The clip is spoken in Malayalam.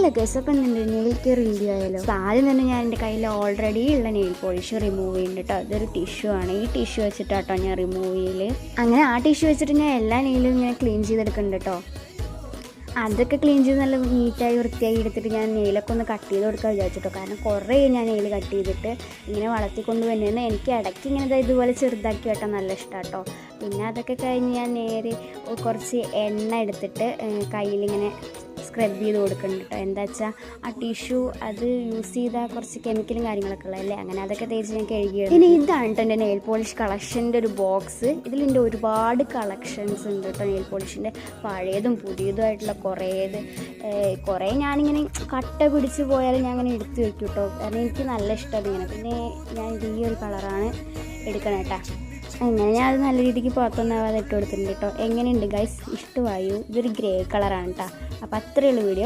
ഹലോ ഗൈസ്, അപ്പം എൻ്റെ നെയിൽ കെയർ റിവ്യൂ ആയാലോ. ആദ്യം തന്നെ ഞാൻ എൻ്റെ കയ്യിൽ ഓൾറെഡി ഉള്ള നെയിൽ പോളിഷ് റിമൂവ് ചെയ്യുന്നുണ്ട് കേട്ടോ. ഇതൊരു ടിഷ്യൂ ആണ്. ഈ ടിഷ്യൂ വെച്ചിട്ടാട്ടോ ഞാൻ റിമൂവ് ചെയ്യൽ. അങ്ങനെ ആ ടിഷ്യൂ വെച്ചിട്ട് ഞാൻ എല്ലാ നെയിലും ഇങ്ങനെ ക്ലീൻ ചെയ്തെടുക്കുന്നുണ്ട് കേട്ടോ. അതൊക്കെ ക്ലീൻ ചെയ്ത് നല്ല നീറ്റായി വൃത്തിയായി എടുത്തിട്ട് ഞാൻ നെയിലൊക്കെ ഒന്ന് കട്ട് ചെയ്ത് കൊടുക്കാൻ വിചാരിച്ചിട്ടോ. കാരണം കുറേ ഞാൻ നെയിൽ കട്ട് ചെയ്തിട്ട് ഇങ്ങനെ വളർത്തിക്കൊണ്ട് വരുന്നത് എനിക്ക് ഇടയ്ക്ക് ഇങ്ങനെ ഇതുപോലെ ചെറുതാക്കി വെട്ടാൻ നല്ല ഇഷ്ടമാണ് കേട്ടോ. പിന്നെ അതൊക്കെ കഴിഞ്ഞ് ഞാൻ നേരെ കുറച്ച് എണ്ണ എടുത്തിട്ട് കയ്യിലിങ്ങനെ സ്ക്രബ് ചെയ്ത് കൊടുക്കുന്നുണ്ട് കേട്ടോ. എന്താ വെച്ചാൽ ആ ടിഷ്യൂ അത് യൂസ് ചെയ്താൽ കുറച്ച് കെമിക്കലും കാര്യങ്ങളൊക്കെ ഉള്ളതല്ലേ, അങ്ങനെ അതൊക്കെ തേച്ച് ഞാൻ കഴുകിയത്. ഇനി ഇതാണ് കേട്ടോ എൻ്റെ നെയിൽ പോളിഷ് കളക്ഷൻ്റെ ഒരു ബോക്സ്. ഇതിലെൻ്റെ ഒരുപാട് കളക്ഷൻസ് ഉണ്ട് കേട്ടോ നെയിൽ പോളിഷിൻ്റെ, പഴയതും പുതിയതുമായിട്ടുള്ള കുറേ ഞാനിങ്ങനെ കട്ട പിടിച്ച് പോയാലും ഞാൻ അങ്ങനെ എടുത്ത് വെക്കും കേട്ടോ. കാരണം എനിക്ക് നല്ല ഇഷ്ടമാണ് ഇങ്ങനെ. പിന്നെ ഞാൻ ഈ ഒരു കളറാണ് എടുക്കണം കേട്ടോ. അങ്ങനെ ഞാൻ അത് നല്ല രീതിക്ക് പുറത്തൊന്നാവാതെ ഇട്ട് കൊടുത്തിട്ടുണ്ട് കേട്ടോ. എങ്ങനെയുണ്ട് ഗൈസ്, ഇഷ്ടമായോ? ഇതൊരു ഗ്രേ കളറാണ് കേട്ടോ. അപ്പോൾ അത്രയേ ഉള്ളൂ വീഡിയോ.